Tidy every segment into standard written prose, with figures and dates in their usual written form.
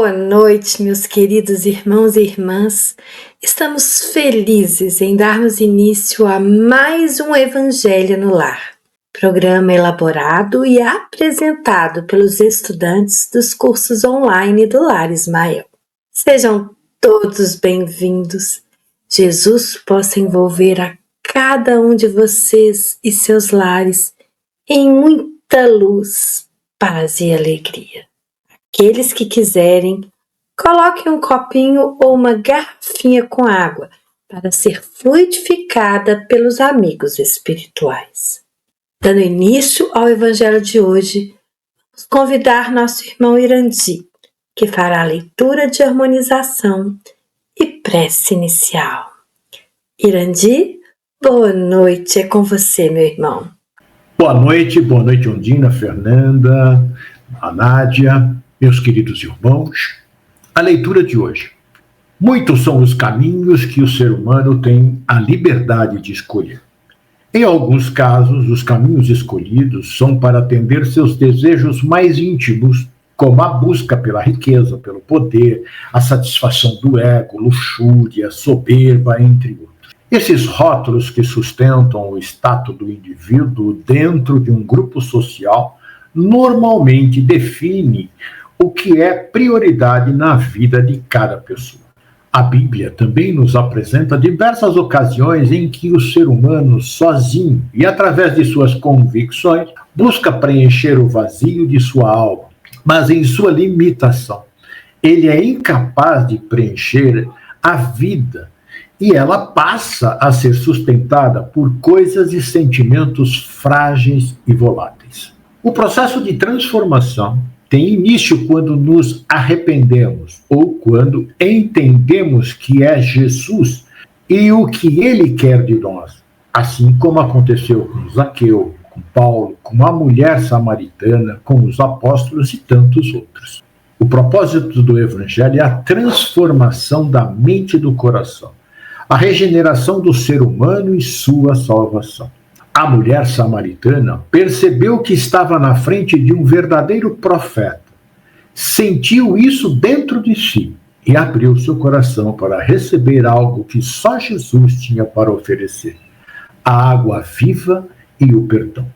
Boa noite, meus queridos irmãos e irmãs. Estamos felizes em darmos início a mais um Evangelho no Lar, programa elaborado e apresentado pelos estudantes dos cursos online do Lar Ismael. Sejam todos bem-vindos. Jesus possa envolver a cada um de vocês e seus lares em muita luz, paz e alegria. Aqueles que quiserem, coloquem um copinho ou uma garrafinha com água para ser fluidificada pelos amigos espirituais. Dando início ao Evangelho de hoje, vamos convidar nosso irmão Irandi, que fará a leitura de harmonização e prece inicial. Irandi, boa noite, é com você, meu irmão. Boa noite, Ondina, Fernanda, a Nádia, meus queridos irmãos. A leitura de hoje. Muitos são os caminhos que o ser humano tem a liberdade de escolher. Em alguns casos, os caminhos escolhidos são para atender seus desejos mais íntimos, como a busca pela riqueza, pelo poder, a satisfação do ego, luxúria, soberba, entre outros. Esses rótulos que sustentam o status do indivíduo dentro de um grupo social normalmente definem o que é prioridade na vida de cada pessoa. A Bíblia também nos apresenta diversas ocasiões em que o ser humano, sozinho e através de suas convicções, busca preencher o vazio de sua alma, mas em sua limitação. Ele é incapaz de preencher a vida e ela passa a ser sustentada por coisas e sentimentos frágeis e voláteis. O processo de transformação tem início quando nos arrependemos ou quando entendemos que é Jesus e o que ele quer de nós, assim como aconteceu com Zaqueu, com Paulo, com a mulher samaritana, com os apóstolos e tantos outros. O propósito do Evangelho é a transformação da mente e do coração, a regeneração do ser humano e sua salvação. A mulher samaritana percebeu que estava na frente de um verdadeiro profeta. Sentiu isso dentro de si e abriu seu coração para receber algo que só Jesus tinha para oferecer: a água viva e o perdão.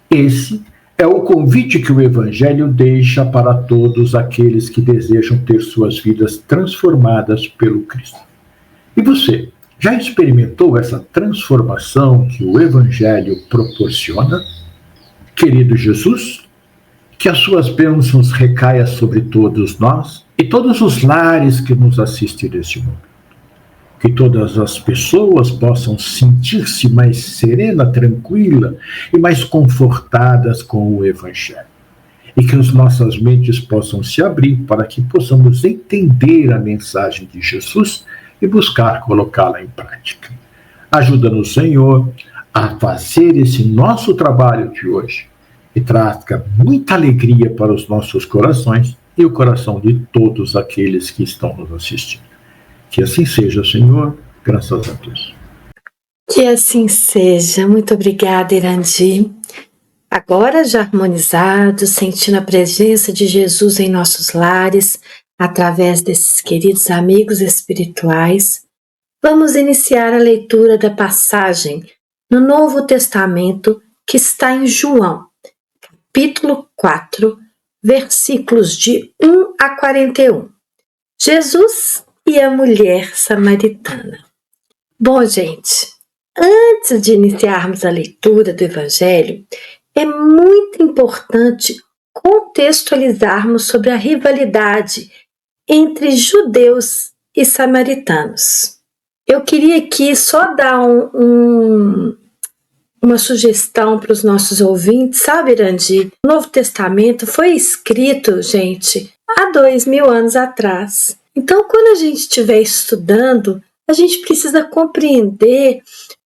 Esse é o convite que o Evangelho deixa para todos aqueles que desejam ter suas vidas transformadas pelo Cristo. E você? Já experimentou essa transformação que o Evangelho proporciona? Querido Jesus, que as suas bênçãos recaiam sobre todos nós e todos os lares que nos assistem neste mundo. Que todas as pessoas possam sentir-se mais serena, tranquila e mais confortadas com o Evangelho. E que as nossas mentes possam se abrir para que possamos entender a mensagem de Jesus e buscar colocá-la em prática. Ajuda-nos, Senhor, a fazer esse nosso trabalho de hoje e traga muita alegria para os nossos corações e o coração de todos aqueles que estão nos assistindo. Que assim seja, Senhor, graças a Deus. Que assim seja. Muito obrigada, Irandi. Agora, já harmonizados, sentindo a presença de Jesus em nossos lares, através desses queridos amigos espirituais, vamos iniciar a leitura da passagem no Novo Testamento que está em João, capítulo 4, versículos de 1 a 41. Jesus e a mulher samaritana. Bom, gente, antes de iniciarmos a leitura do Evangelho, é muito importante contextualizarmos sobre a rivalidade entre judeus e samaritanos. Eu queria aqui só dar uma sugestão para os nossos ouvintes, sabe, Irandi? O Novo Testamento foi escrito, gente, há 2000 anos atrás. Então, quando a gente estiver estudando, a gente precisa compreender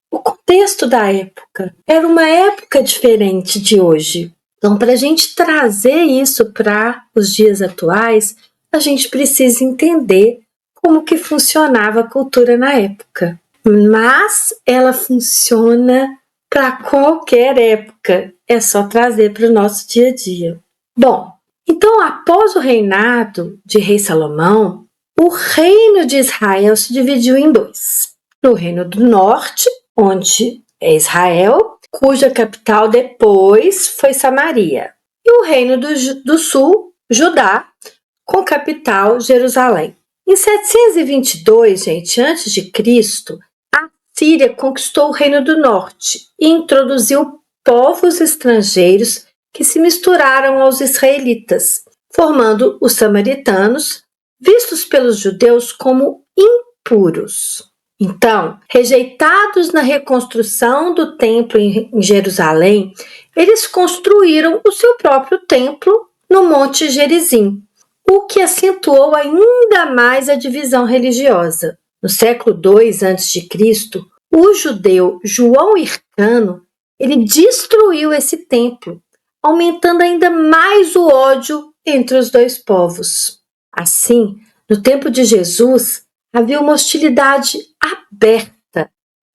o contexto da época. Era uma época diferente de hoje. Então, para a gente trazer isso para os dias atuais, a gente precisa entender como que funcionava a cultura na época. Mas ela funciona para qualquer época. É só trazer para o nosso dia a dia. Bom, Então, após o reinado de rei Salomão, o reino de Israel se dividiu em dois. No reino do norte, onde é Israel, cuja capital depois foi Samaria. E o reino do sul, Judá, com capital Jerusalém. Em 722, gente, antes de Cristo, a Síria conquistou o reino do norte e introduziu povos estrangeiros que se misturaram aos israelitas, formando os samaritanos, vistos pelos judeus como impuros. Então, rejeitados na reconstrução do templo em Jerusalém, eles construíram o seu próprio templo no Monte Gerizim, o que acentuou ainda mais a divisão religiosa. No século II a.C., o judeu João Hircano ele destruiu esse templo, aumentando ainda mais o ódio entre os dois povos. Assim, no tempo de Jesus, havia uma hostilidade aberta.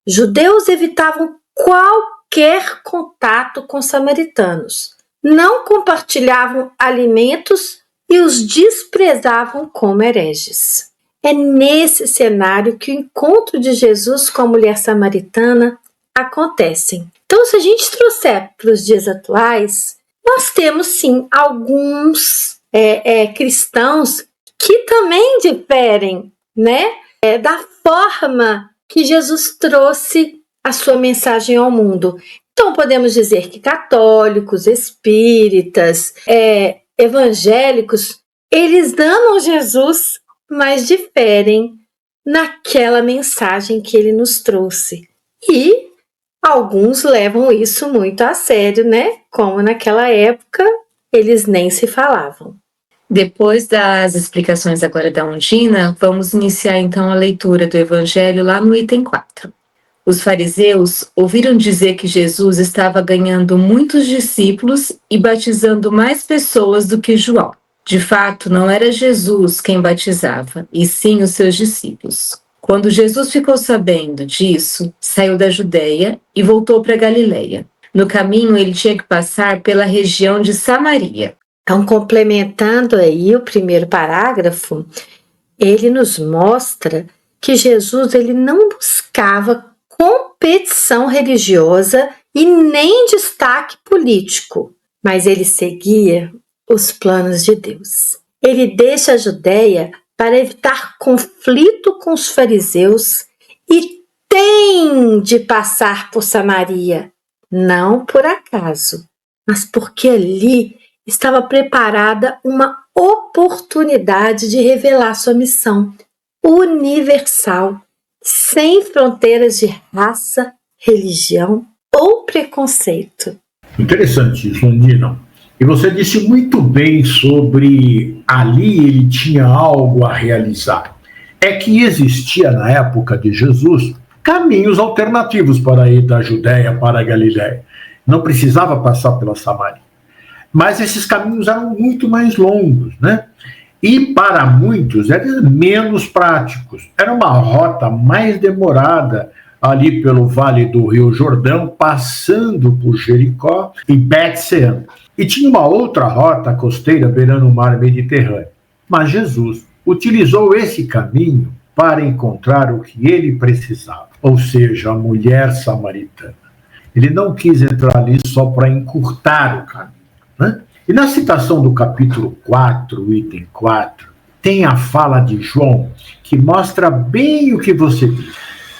Judeus evitavam qualquer contato com samaritanos, não compartilhavam alimentos e os desprezavam como hereges. É nesse cenário que o encontro de Jesus com a mulher samaritana acontece. Então, se a gente trouxer para os dias atuais, nós temos sim alguns cristãos que também diferem, né, da forma que Jesus trouxe a sua mensagem ao mundo. Então, podemos dizer que católicos, espíritas, evangélicos, eles amam Jesus, mas diferem naquela mensagem que ele nos trouxe. E alguns levam isso muito a sério, né? Como naquela época eles nem se falavam. Depois das explicações agora da Undina, vamos iniciar então a leitura do Evangelho lá no item 4. Os fariseus ouviram dizer que Jesus estava ganhando muitos discípulos e batizando mais pessoas do que João. De fato, não era Jesus quem batizava, e sim os seus discípulos. Quando Jesus ficou sabendo disso, saiu da Judeia e voltou para Galileia. No caminho, ele tinha que passar pela região de Samaria. Então, complementando aí o primeiro parágrafo, ele nos mostra que Jesus ele não buscava competição religiosa e nem destaque político, mas ele seguia os planos de Deus. Ele deixa a Judeia para evitar conflito com os fariseus e tem de passar por Samaria, não por acaso, mas porque ali estava preparada uma oportunidade de revelar sua missão universal, sem fronteiras de raça, religião ou preconceito. Interessante isso, Undina. E você disse muito bem sobre ali ele tinha algo a realizar. É que existia na época de Jesus caminhos alternativos para ir da Judéia para a Galiléia. Não precisava passar pela Samaria. Mas esses caminhos eram muito mais longos, né? E para muitos eram menos práticos. Era uma rota mais demorada ali pelo Vale do Rio Jordão, passando por Jericó e Betsean. E tinha uma outra rota costeira beirando o mar Mediterrâneo. Mas Jesus utilizou esse caminho para encontrar o que ele precisava, ou seja, a mulher samaritana. Ele não quis entrar ali só para encurtar o caminho, né? E na citação do capítulo 4, item 4, tem a fala de João que mostra bem o que você disse.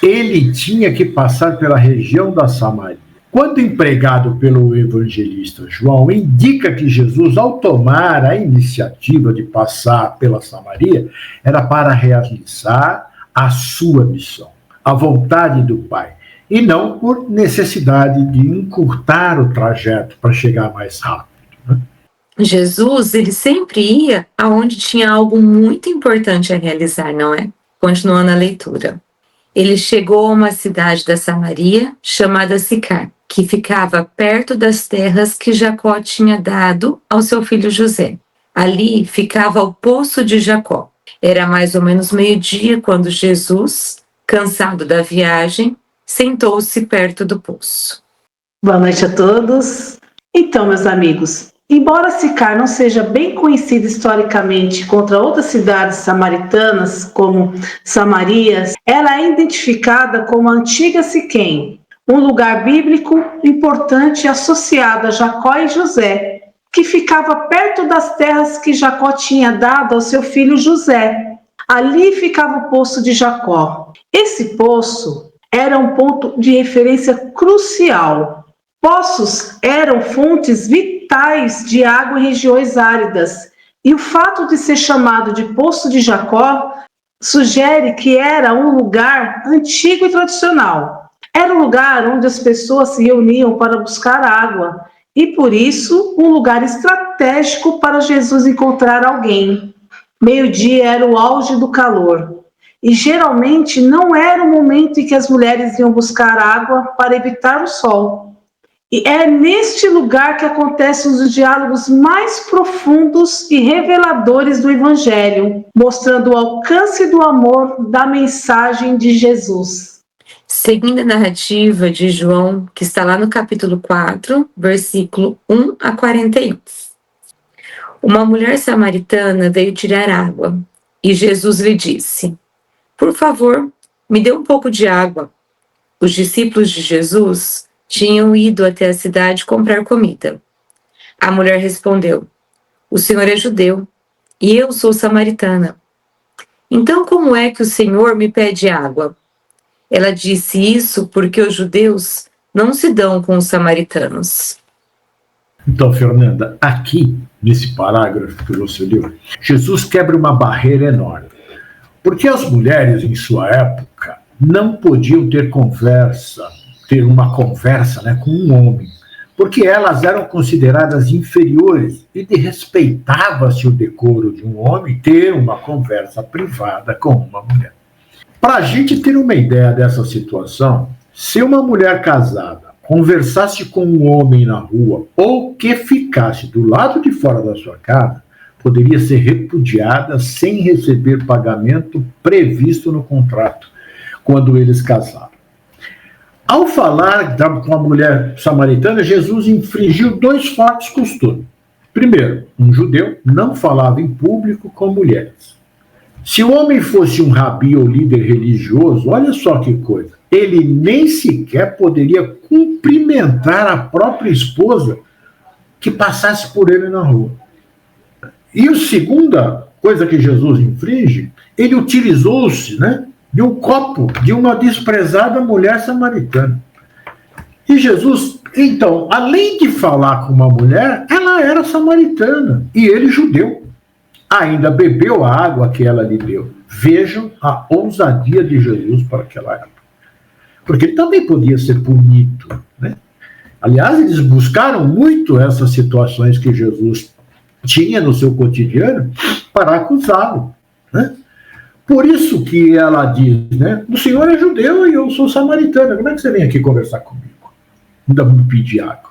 Ele tinha que passar pela região da Samaria. Quando empregado pelo evangelista João, indica que Jesus, ao tomar a iniciativa de passar pela Samaria, era para realizar a sua missão, a vontade do Pai, e não por necessidade de encurtar o trajeto para chegar mais rápido. Jesus, ele sempre ia aonde tinha algo muito importante a realizar, não é? Continuando a leitura. Ele chegou a uma cidade da Samaria chamada Sicar, que ficava perto das terras que Jacó tinha dado ao seu filho José. Ali ficava o poço de Jacó. Era mais ou menos meio-dia quando Jesus, cansado da viagem, sentou-se perto do poço. Boa noite a todos. Então, meus amigos, Embora Sicar não seja bem conhecida historicamente contra outras cidades samaritanas, como Samaria, ela é identificada como a antiga Siquém, um lugar bíblico importante associado a Jacó e José, que ficava perto das terras que Jacó tinha dado ao seu filho José. Ali ficava o poço de Jacó. Esse poço era um ponto de referência crucial. Poços eram fontes vitais de água em regiões áridas, e o fato de ser chamado de Poço de Jacó sugere que era um lugar antigo e tradicional. Era um lugar onde as pessoas se reuniam para buscar água, e por isso um lugar estratégico para Jesus encontrar alguém. Meio-dia era o auge do calor, e geralmente não era o momento em que as mulheres iam buscar água para evitar o sol. E é neste lugar que acontecem os diálogos mais profundos e reveladores do Evangelho, mostrando o alcance do amor da mensagem de Jesus. Seguindo a narrativa de João, que está lá no capítulo 4, versículo 1 a 41. Uma mulher samaritana veio tirar água, e Jesus lhe disse: "Por favor, me dê um pouco de água." Os discípulos de Jesus tinham ido até a cidade comprar comida. A mulher respondeu: "O Senhor é judeu, e eu sou samaritana. Então como é que o Senhor me pede água?" Ela disse isso porque os judeus não se dão com os samaritanos. Então, Fernanda, aqui, nesse parágrafo que você leu, Jesus quebra uma barreira enorme. Porque as mulheres, em sua época, não podiam ter uma conversa com um homem, porque elas eram consideradas inferiores e respeitava-se o decoro de um homem ter uma conversa privada com uma mulher. Para a gente ter uma ideia dessa situação, se uma mulher casada conversasse com um homem na rua ou que ficasse do lado de fora da sua casa, poderia ser repudiada sem receber pagamento previsto no contrato, quando eles casaram. Ao falar com a mulher samaritana, Jesus infringiu 2 fortes costumes. Primeiro, um judeu não falava em público com mulheres. Se o homem fosse um rabi ou líder religioso, olha só que coisa, ele nem sequer poderia cumprimentar a própria esposa que passasse por ele na rua. E a segunda coisa que Jesus infringe, ele utilizou-se, de um copo de uma desprezada mulher samaritana. E Jesus, então, além de falar com uma mulher, ela era samaritana e ele judeu. Ainda bebeu a água que ela lhe deu. Vejam a ousadia de Jesus para aquela época. Porque ele também podia ser punido, Aliás, eles buscaram muito essas situações que Jesus tinha no seu cotidiano para acusá-lo, Por isso que ela diz, o senhor é judeu e eu sou samaritana, como é que você vem aqui conversar comigo? Ainda me pedir água,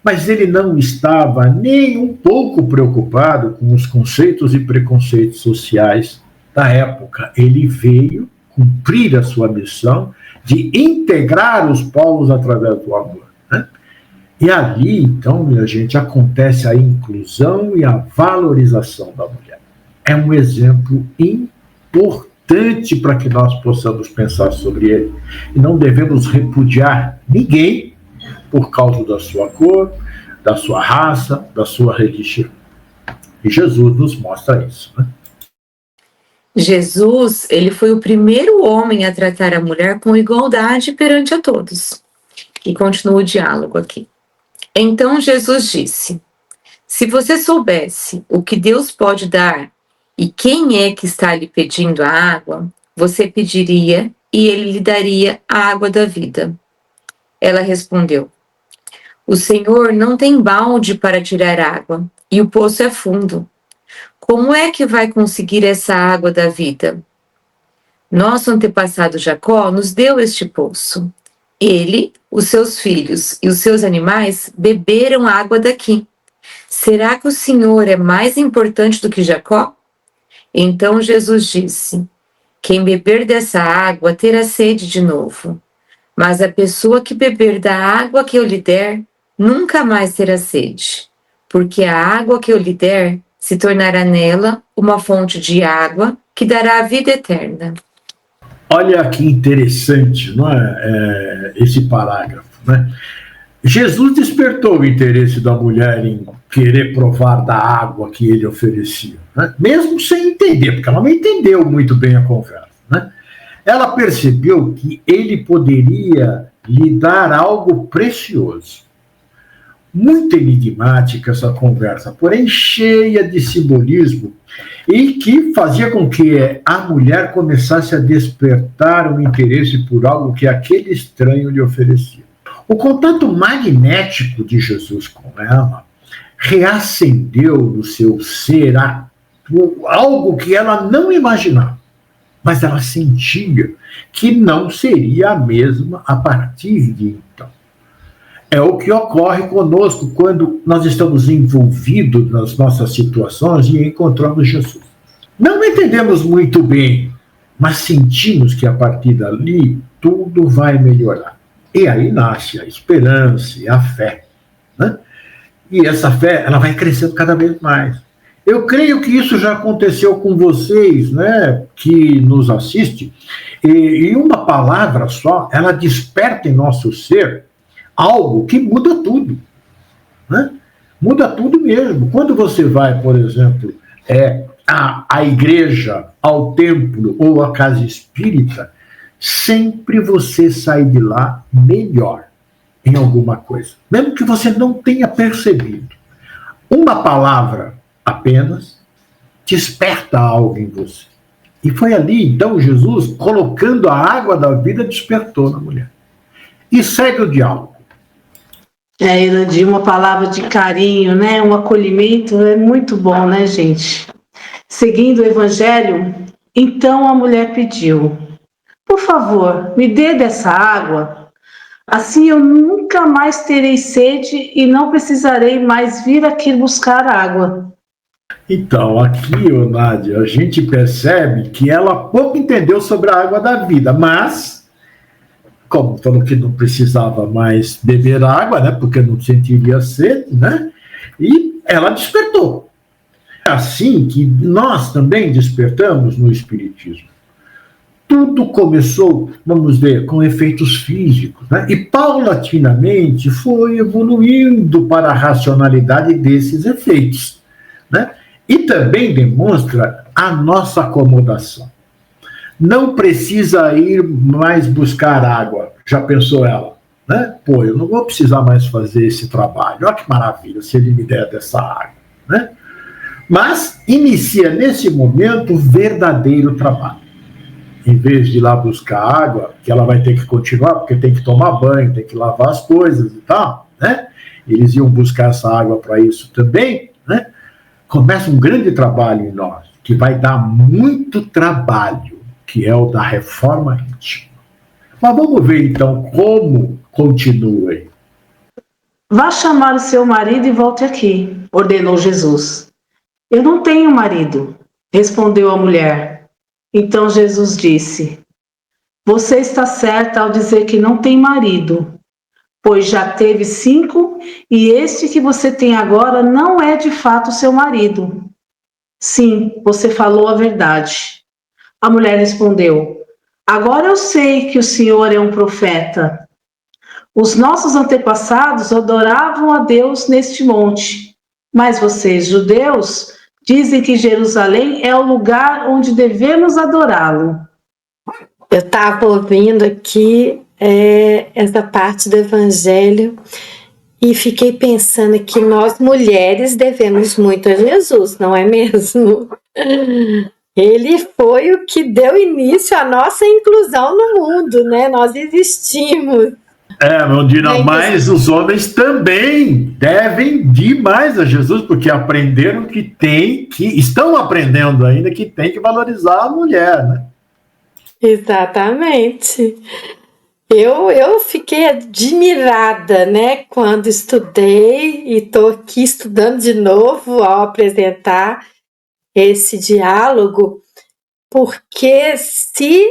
Mas ele não estava nem um pouco preocupado com os conceitos e preconceitos sociais da época. Ele veio cumprir a sua missão de integrar os povos através do amor. E ali, então, minha gente, acontece a inclusão e a valorização da mulher. É um exemplo importante para que nós possamos pensar sobre ele. E não devemos repudiar ninguém por causa da sua cor, da sua raça, da sua religião. E Jesus nos mostra isso, Jesus, ele foi o primeiro homem a tratar a mulher com igualdade perante a todos. E continua o diálogo aqui. Então Jesus disse: "Se você soubesse o que Deus pode dar e quem é que está lhe pedindo a água, você pediria e ele lhe daria a água da vida." Ela respondeu: "O Senhor não tem balde para tirar água e o poço é fundo. Como é que vai conseguir essa água da vida? Nosso antepassado Jacó nos deu este poço. Ele, os seus filhos e os seus animais beberam água daqui. Será que o Senhor é mais importante do que Jacó?" Então Jesus disse: "Quem beber dessa água terá sede de novo. Mas a pessoa que beber da água que eu lhe der, nunca mais terá sede. porque a água que eu lhe der se tornará nela uma fonte de água que dará a vida eterna. Olha que interessante, não é, esse parágrafo, né? Jesus despertou o interesse da mulher em querer provar da água que ele oferecia, né? Mesmo sem entender, porque ela não entendeu muito bem a conversa, né? Ela percebeu que ele poderia lhe dar algo precioso. Muito enigmática essa conversa, porém cheia de simbolismo e que fazia com que a mulher começasse a despertar um interesse por algo que aquele estranho lhe oferecia. O contato magnético de Jesus com ela reacendeu no seu ser algo que ela não imaginava, mas ela sentia que não seria a mesma a partir de então. É o que ocorre conosco quando nós estamos envolvidos nas nossas situações e encontramos Jesus. Não entendemos muito bem, mas sentimos que a partir dali tudo vai melhorar. E aí nasce a esperança e a fé, né? E essa fé, ela vai crescendo cada vez mais. Eu creio que isso já aconteceu com vocês, né, que nos assistem, e uma palavra só, ela desperta em nosso ser algo que muda tudo, né? Muda tudo mesmo. Quando você vai, por exemplo, à igreja, ao templo ou à casa espírita, sempre você sai de lá melhor em alguma coisa, mesmo que você não tenha percebido. Uma palavra apenas desperta algo em você. E foi ali, então, Jesus, colocando a água da vida, despertou na mulher. E segue o diálogo. Irandir, uma palavra de carinho, né? Um acolhimento é muito bom, né, gente? Seguindo o evangelho, então a mulher pediu: por favor, me dê dessa água, assim eu nunca mais terei sede e não precisarei mais vir aqui buscar água. Então, aqui, Nádia, a gente percebe que ela pouco entendeu sobre a água da vida, mas, como falou que não precisava mais beber água, né, porque não sentiria sede, né, e ela despertou. É assim que nós também despertamos no Espiritismo. Tudo começou, vamos ver, com efeitos físicos, né, e paulatinamente foi evoluindo para a racionalidade desses efeitos, né, e também demonstra a nossa acomodação. Não precisa ir mais buscar água, já pensou ela, né? Pô, eu não vou precisar mais fazer esse trabalho, olha que maravilha se ele me der dessa água, né? Mas inicia nesse momento o verdadeiro trabalho. Em vez de ir lá buscar água, que ela vai ter que continuar, porque tem que tomar banho, tem que lavar as coisas e tal, né? Eles iam buscar essa água para isso também, né? Começa um grande trabalho em nós, que vai dar muito trabalho, que é o da reforma íntima. Mas vamos ver então como continua aí. Vá chamar o seu marido e volte aqui, ordenou Jesus. Eu não tenho marido, respondeu a mulher. Então Jesus disse: você está certa ao dizer que não tem marido, pois já teve 5 e este que você tem agora não é de fato seu marido. Sim, você falou a verdade. A mulher respondeu: agora eu sei que o Senhor é um profeta. Os nossos antepassados adoravam a Deus neste monte, mas vocês, judeus, dizem que Jerusalém é o lugar onde devemos adorá-lo. Eu estava ouvindo aqui essa parte do Evangelho e fiquei pensando que nós mulheres devemos muito a Jesus, não é mesmo? Ele foi o que deu início à nossa inclusão no mundo, né? Nós existimos. Mondina, mas os homens também devem demais a Jesus, porque aprenderam que estão aprendendo ainda que tem que valorizar a mulher, né? Exatamente. Eu fiquei admirada, né, quando estudei e estou aqui estudando de novo ao apresentar esse diálogo, porque se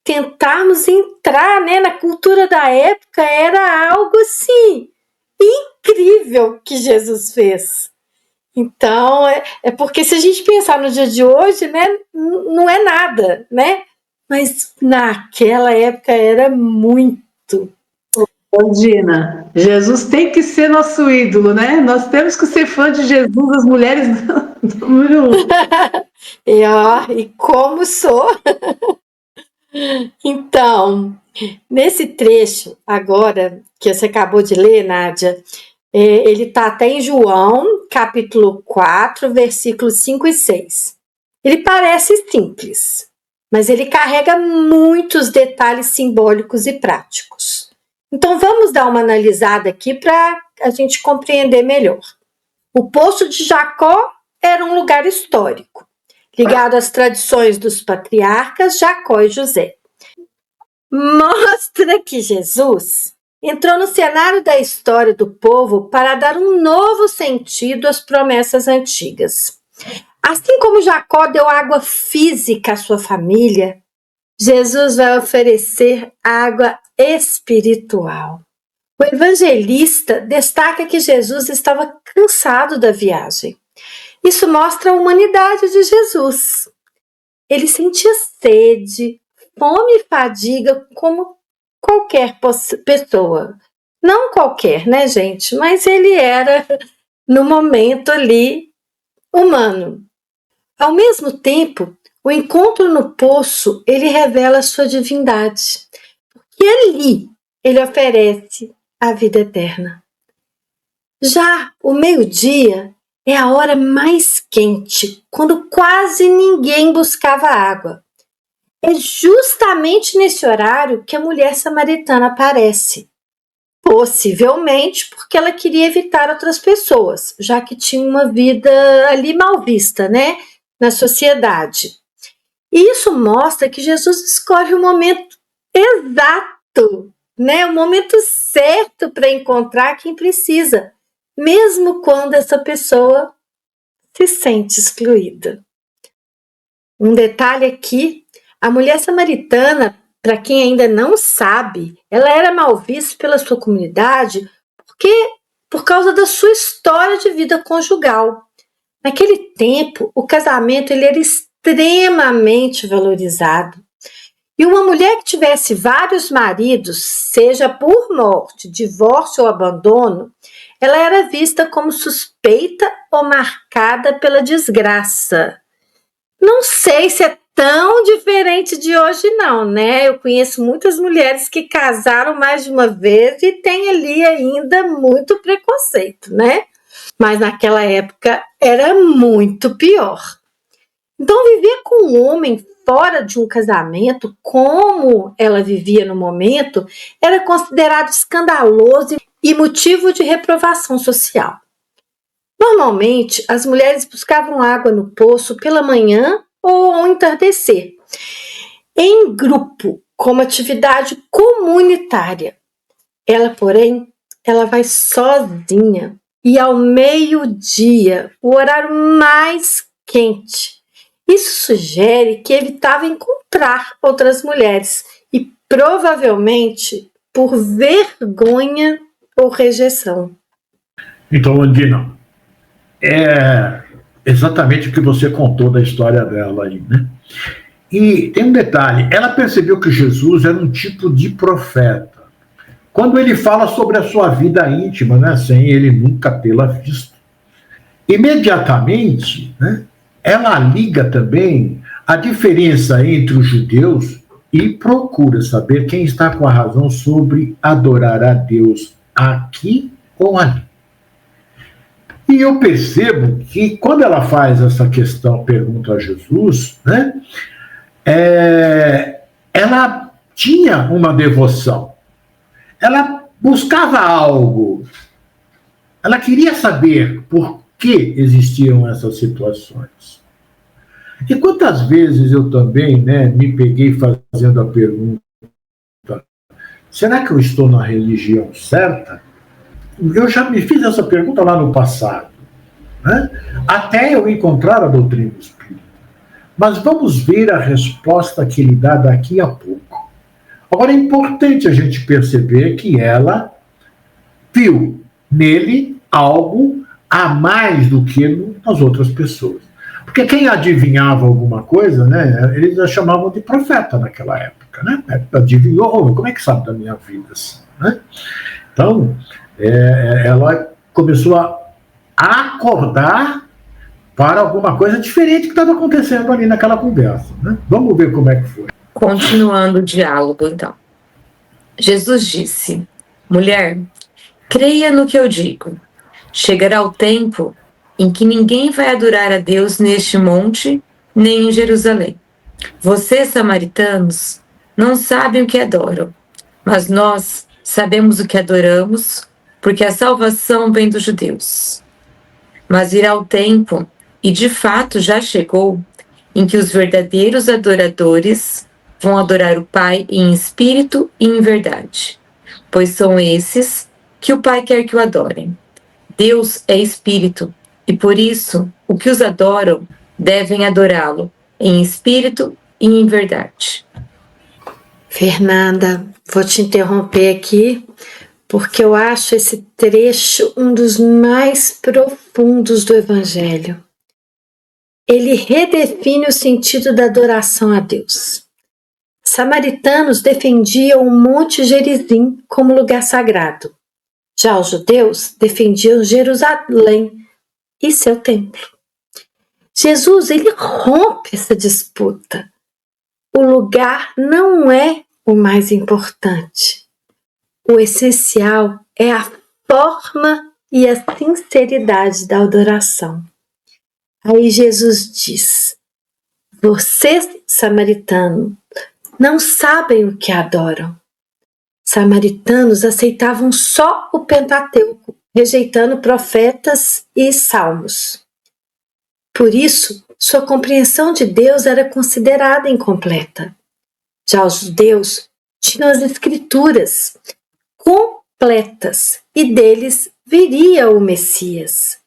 tentarmos entrar, né, na cultura da época, era algo assim incrível que Jesus fez. Então, é porque se a gente pensar no dia de hoje, né, não é nada, né? Mas naquela época era muito. Dina, Jesus tem que ser nosso ídolo, né? Nós temos que ser fã de Jesus, as mulheres número 1. E como sou? Então, nesse trecho agora que você acabou de ler, Nádia, ele está até em João, capítulo 4, versículos 5 e 6. Ele parece simples, mas ele carrega muitos detalhes simbólicos e práticos. Então vamos dar uma analisada aqui para a gente compreender melhor. O Poço de Jacó era um lugar histórico, ligado às tradições dos patriarcas Jacó e José. Mostra que Jesus entrou no cenário da história do povo para dar um novo sentido às promessas antigas. Assim como Jacó deu água física à sua família, Jesus vai oferecer água espiritual. O evangelista destaca que Jesus estava cansado da viagem. Isso mostra a humanidade de Jesus. Ele sentia sede, fome e fadiga como qualquer pessoa. Não qualquer, né, gente? Mas ele era, no momento ali, humano. Ao mesmo tempo, o encontro no poço, ele revela a sua divindade. Porque ali ele oferece a vida eterna. Já o meio-dia é a hora mais quente, quando quase ninguém buscava água. É justamente nesse horário que a mulher samaritana aparece. Possivelmente porque ela queria evitar outras pessoas, já que tinha uma vida ali mal vista, né, na sociedade. E isso mostra que Jesus escolhe o momento exato, né, o momento certo para encontrar quem precisa, mesmo quando essa pessoa se sente excluída. Um detalhe aqui, a mulher samaritana, para quem ainda não sabe, ela era mal vista pela sua comunidade por causa da sua história de vida conjugal. Naquele tempo, o casamento ele era extremamente valorizado. E uma mulher que tivesse vários maridos, seja por morte, divórcio ou abandono, ela era vista como suspeita ou marcada pela desgraça. Não sei se é tão diferente de hoje não, né? Eu conheço muitas mulheres que casaram mais de uma vez e tem ali ainda muito preconceito, né? Mas naquela época era muito pior. Então viver com um homem fora de um casamento, como ela vivia no momento, era considerado escandaloso e motivo de reprovação social. Normalmente, as mulheres buscavam água no poço pela manhã ou ao entardecer, em grupo, como atividade comunitária. Ela, porém, ela vai sozinha e ao meio-dia, o horário mais quente. Isso sugere que evitava encontrar outras mulheres e provavelmente por vergonha ou rejeição. Então, Andina, é exatamente o que você contou da história dela aí, né? E tem um detalhe, ela percebeu que Jesus era um tipo de profeta. Quando ele fala sobre a sua vida íntima, né, sem ele nunca tê-la visto. Imediatamente, né, ela liga também a diferença entre os judeus e procura saber quem está com a razão sobre adorar a Deus aqui ou ali. E eu percebo que quando ela faz essa questão, pergunta a Jesus, né, ela tinha uma devoção. Ela buscava algo. Ela queria saber por que existiam essas situações. E quantas vezes eu também, né, me peguei fazendo a pergunta: será que eu estou na religião certa? Eu já me fiz essa pergunta lá no passado, né? Até eu encontrar a doutrina espírita. Mas vamos ver a resposta que ele dá daqui a pouco. Agora é importante a gente perceber que ela viu nele algo a mais do que nas outras pessoas. Porque quem adivinhava alguma coisa, né, eles a chamavam de profeta naquela época, né? Adivinhou, como é que sabe da minha vida? Assim, né? Então, ela começou a acordar para alguma coisa diferente que estava acontecendo ali naquela conversa, né? Vamos ver como é que foi. Continuando o diálogo, então. Jesus disse: mulher, creia no que eu digo. Chegará o tempo em que ninguém vai adorar a Deus neste monte, nem em Jerusalém. Vocês, samaritanos, não sabem o que adoram, mas nós sabemos o que adoramos, porque a salvação vem dos judeus. Mas virá o tempo, e de fato já chegou, em que os verdadeiros adoradores vão adorar o Pai em espírito e em verdade, pois são esses que o Pai quer que o adorem. Deus é espírito, e por isso o que os adoram devem adorá-lo em espírito e em verdade. Fernanda, vou te interromper aqui, porque eu acho esse trecho um dos mais profundos do Evangelho. Ele redefine o sentido da adoração a Deus. Samaritanos defendiam o Monte Gerizim como lugar sagrado. Já os judeus defendiam Jerusalém e seu templo. Jesus, ele rompe essa disputa. O lugar não é o mais importante. O essencial é a forma e a sinceridade da adoração. Aí Jesus diz: vocês, samaritanos, não sabem o que adoram. Samaritanos aceitavam só o Pentateuco, rejeitando profetas e salmos. Por isso, sua compreensão de Deus era considerada incompleta. Já os judeus tinham as escrituras completas e deles viria o Messias.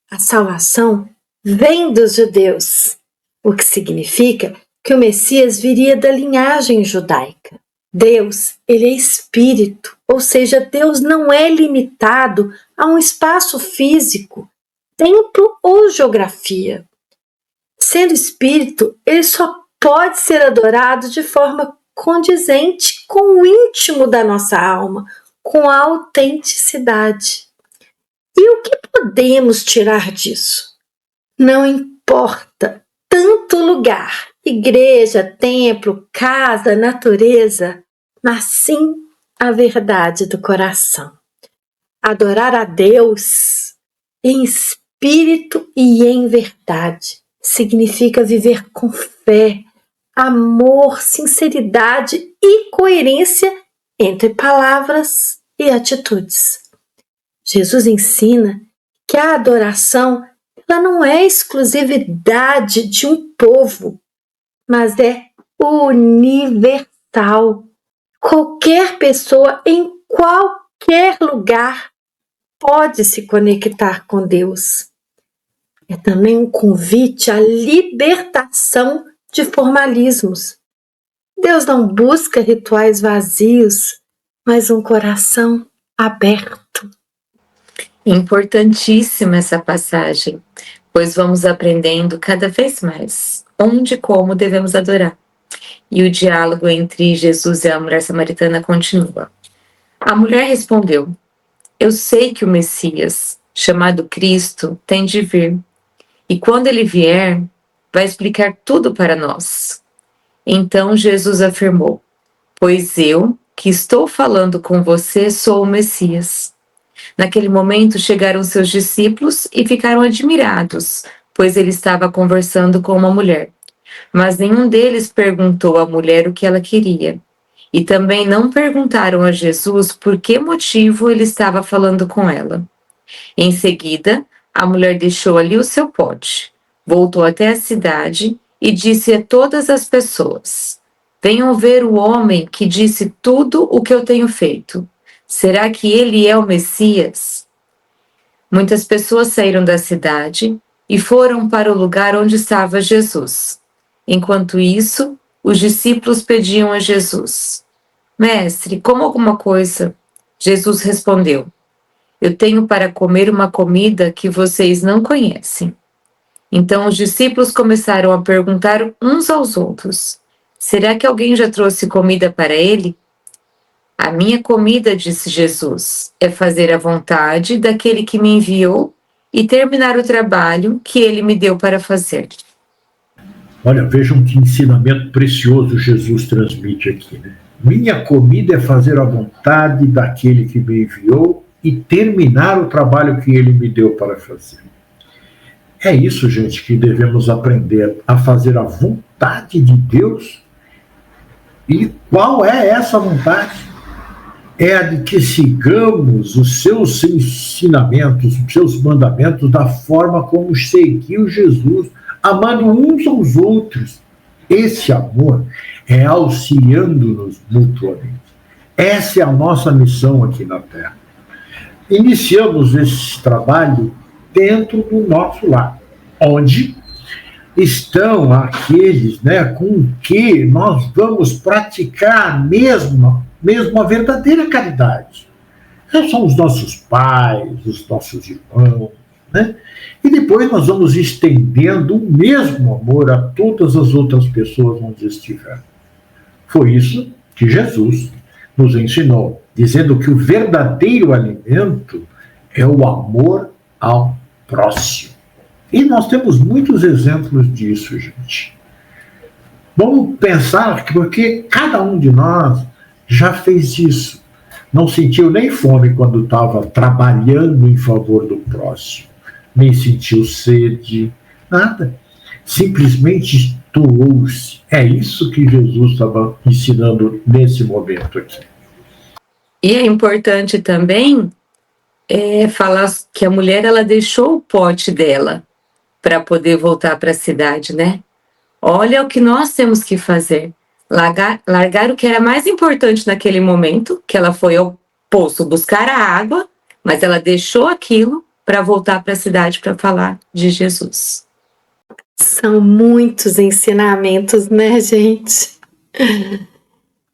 A salvação vem dos judeus, o que significa que o Messias viria da linhagem judaica. Deus, ele é espírito, ou seja, Deus não é limitado a um espaço físico, tempo ou geografia. Sendo espírito, ele só pode ser adorado de forma condizente com o íntimo da nossa alma, com a autenticidade. E o que podemos tirar disso? Não importa tanto lugar, igreja, templo, casa, natureza, mas sim a verdade do coração. Adorar a Deus em espírito e em verdade significa viver com fé, amor, sinceridade e coerência entre palavras e atitudes. Jesus ensina que a adoração ela não é exclusividade de um povo, mas é universal. Qualquer pessoa em qualquer lugar pode se conectar com Deus. É também um convite à libertação de formalismos. Deus não busca rituais vazios, mas um coração aberto. Importantíssima essa passagem, pois vamos aprendendo cada vez mais onde e como devemos adorar. E o diálogo entre Jesus e a mulher samaritana continua. A mulher respondeu: eu sei que o Messias, chamado Cristo, tem de vir, e quando ele vier, vai explicar tudo para nós. Então Jesus afirmou: pois eu, que estou falando com você, sou o Messias. Naquele momento chegaram seus discípulos e ficaram admirados, pois ele estava conversando com uma mulher. Mas nenhum deles perguntou à mulher o que ela queria. E também não perguntaram a Jesus por que motivo ele estava falando com ela. Em seguida, a mulher deixou ali o seu pote, voltou até a cidade e disse a todas as pessoas: venham ver o homem que disse tudo o que eu tenho feito. Será que ele é o Messias? Muitas pessoas saíram da cidade e foram para o lugar onde estava Jesus. Enquanto isso, os discípulos pediam a Jesus: mestre, coma alguma coisa. Jesus respondeu: eu tenho para comer uma comida que vocês não conhecem. Então os discípulos começaram a perguntar uns aos outros: será que alguém já trouxe comida para ele? A minha comida, disse Jesus, é fazer a vontade daquele que me enviou e terminar o trabalho que ele me deu para fazer. Olha, vejam que ensinamento precioso Jesus transmite aqui, né? Minha comida é fazer a vontade daquele que me enviou e terminar o trabalho que ele me deu para fazer. É isso, gente, que devemos aprender, a fazer a vontade de Deus. E qual é essa vontade? É a de que sigamos os seus ensinamentos, os seus mandamentos da forma como seguiu Jesus, amando uns aos outros. Esse amor é auxiliando-nos mutuamente. Essa é a nossa missão aqui na Terra. Iniciamos esse trabalho dentro do nosso lar, onde estão aqueles, né, com que nós vamos praticar mesmo a verdadeira caridade. São os nossos pais, os nossos irmãos, né? E depois nós vamos estendendo o mesmo amor a todas as outras pessoas onde estiver. Foi isso que Jesus nos ensinou, dizendo que o verdadeiro alimento é o amor ao próximo. E nós temos muitos exemplos disso, gente. Vamos pensar que porque cada um de nós já fez isso. Não sentiu nem fome quando estava trabalhando em favor do próximo. Nem sentiu sede, nada. Simplesmente doou-se. É isso que Jesus estava ensinando nesse momento aqui. E é importante também falar que a mulher ela deixou o pote dela para poder voltar para a cidade, né? Olha o que nós temos que fazer. Largar o que era mais importante naquele momento, que ela foi ao poço buscar a água, mas ela deixou aquilo para voltar para a cidade para falar de Jesus. São muitos ensinamentos, né, gente?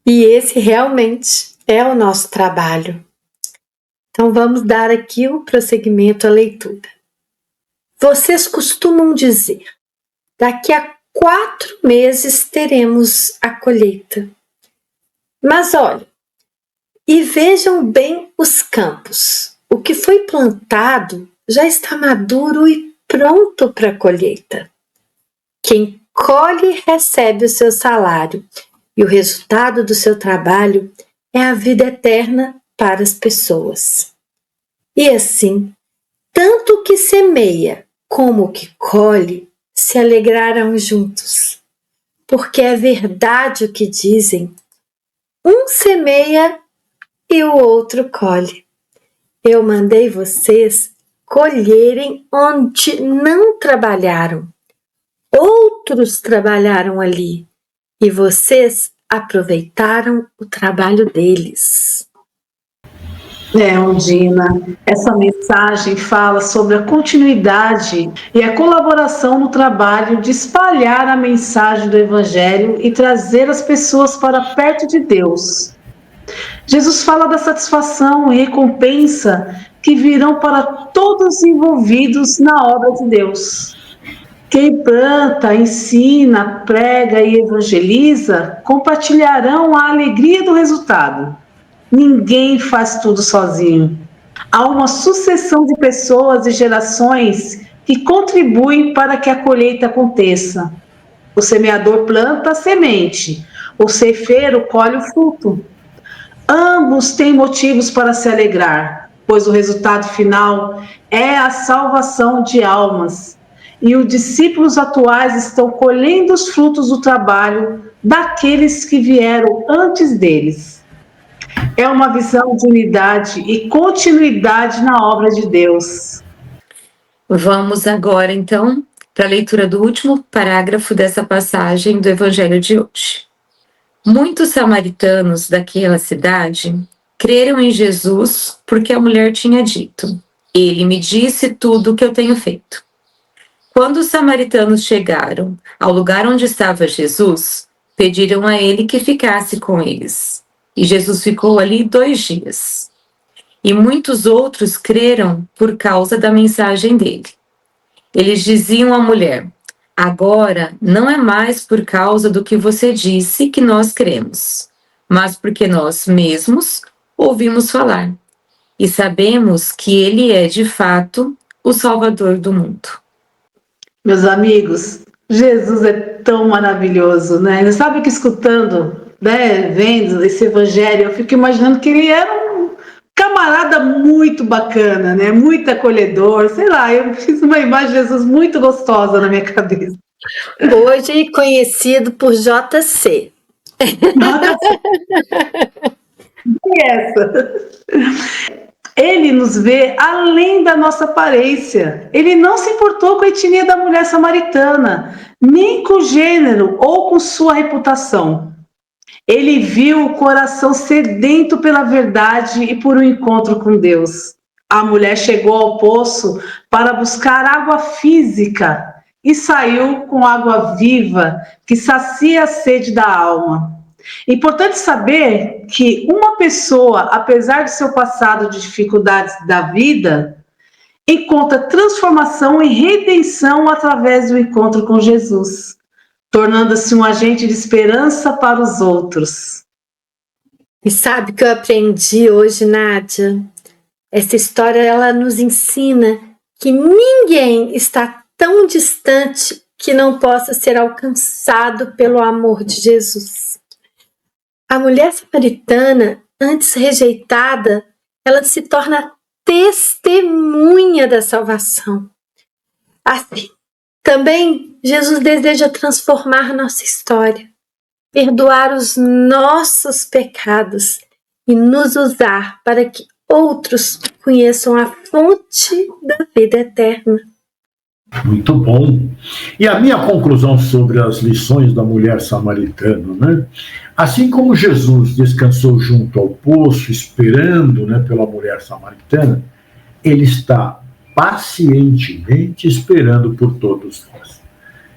E esse realmente é o nosso trabalho. Então vamos dar aqui o prosseguimento à leitura. Vocês costumam dizer: daqui a 4 meses teremos a colheita. Mas olha, e vejam bem os campos. O que foi plantado já está maduro e pronto para a colheita. Quem colhe recebe o seu salário, e o resultado do seu trabalho é a vida eterna para as pessoas. E assim, tanto o que semeia como o que colhe se alegrarão juntos, porque é verdade o que dizem: um semeia e o outro colhe. Eu mandei vocês colherem onde não trabalharam. Outros trabalharam ali e vocês aproveitaram o trabalho deles. Ondina, essa mensagem fala sobre a continuidade e a colaboração no trabalho de espalhar a mensagem do Evangelho e trazer as pessoas para perto de Deus. Jesus fala da satisfação e recompensa que virão para todos os envolvidos na obra de Deus. Quem planta, ensina, prega e evangeliza compartilharão a alegria do resultado. Ninguém faz tudo sozinho. Há uma sucessão de pessoas e gerações que contribuem para que a colheita aconteça. O semeador planta a semente, o ceifeiro colhe o fruto. Ambos têm motivos para se alegrar, pois o resultado final é a salvação de almas. E os discípulos atuais estão colhendo os frutos do trabalho daqueles que vieram antes deles. É uma visão de unidade e continuidade na obra de Deus. Vamos agora, então, para a leitura do último parágrafo dessa passagem do Evangelho de hoje. Muitos samaritanos daquela cidade creram em Jesus porque a mulher tinha dito: ele me disse tudo o que eu tenho feito. Quando os samaritanos chegaram ao lugar onde estava Jesus, pediram a ele que ficasse com eles. E Jesus ficou ali 2 dias. E muitos outros creram por causa da mensagem dele. Eles diziam à mulher: agora não é mais por causa do que você disse que nós cremos, mas porque nós mesmos ouvimos falar e sabemos que ele é de fato o Salvador do mundo. Meus amigos, Jesus é tão maravilhoso, né? Você sabe que escutando, né, vendo esse evangelho, eu fico imaginando que ele era um camarada muito bacana, né? Muito acolhedor, sei lá, eu fiz uma imagem de Jesus muito gostosa na minha cabeça. Hoje conhecido por JC. Ele nos vê além da nossa aparência. Ele não se importou com a etnia da mulher samaritana, nem com o gênero ou com sua reputação. Ele viu o coração sedento pela verdade e por um encontro com Deus. A mulher chegou ao poço para buscar água física e saiu com água viva que sacia a sede da alma. Importante saber que uma pessoa, apesar de seu passado de dificuldades da vida, encontra transformação e redenção através do encontro com Jesus, tornando-se um agente de esperança para os outros. E sabe o que eu aprendi hoje, Nádia? Essa história ela nos ensina que ninguém está tão distante que não possa ser alcançado pelo amor de Jesus. A mulher samaritana, antes rejeitada, ela se torna testemunha da salvação. Assim, também Jesus deseja transformar nossa história, perdoar os nossos pecados e nos usar para que outros conheçam a fonte da vida eterna. Muito bom. E a minha conclusão sobre as lições da mulher samaritana, né? Assim como Jesus descansou junto ao poço, esperando, né, pela mulher samaritana, ele está pacientemente esperando por todos nós.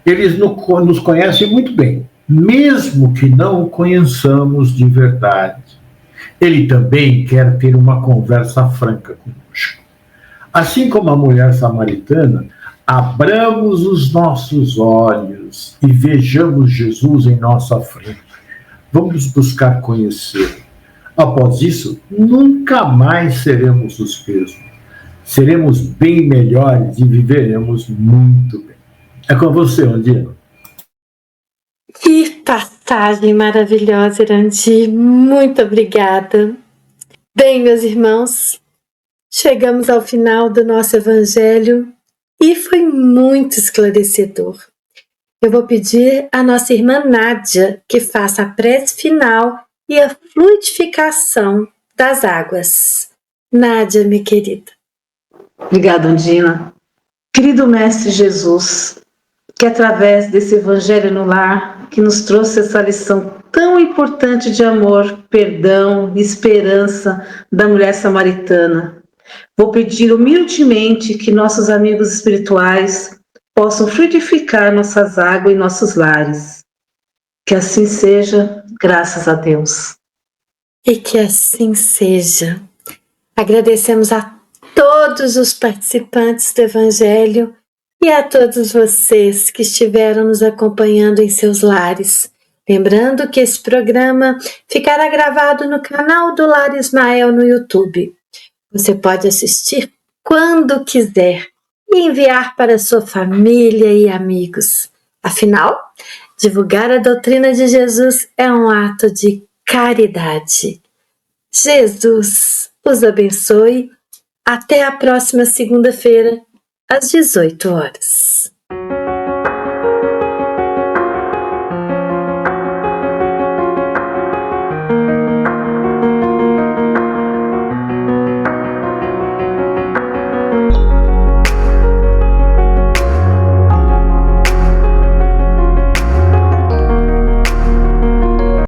Ele nos conhece muito bem, mesmo que não o conheçamos de verdade. Ele também quer ter uma conversa franca conosco. Assim como a mulher samaritana, abramos os nossos olhos e vejamos Jesus em nossa frente. Vamos buscar conhecê-lo. Após isso, nunca mais seremos os mesmos. Seremos bem melhores e viveremos muito bem. É com você, Ondina. Que passagem maravilhosa, Irandi. Muito obrigada. Bem, meus irmãos, chegamos ao final do nosso evangelho e foi muito esclarecedor. Eu vou pedir à nossa irmã Nádia que faça a prece final e a fluidificação das águas. Nádia, minha querida. Obrigada, Ondina. Querido Mestre Jesus, que através desse Evangelho no Lar, que nos trouxe essa lição tão importante de amor, perdão e esperança da mulher samaritana, vou pedir humildemente que nossos amigos espirituais possam fluidificar nossas águas e nossos lares. Que assim seja, graças a Deus. E que assim seja. Agradecemos a todos os participantes do Evangelho e a todos vocês que estiveram nos acompanhando em seus lares. Lembrando que esse programa ficará gravado no canal do Lar Ismael no YouTube. Você pode assistir quando quiser e enviar para sua família e amigos. Afinal, divulgar a doutrina de Jesus é um ato de caridade. Jesus os abençoe. Até a próxima segunda-feira, às 18 horas.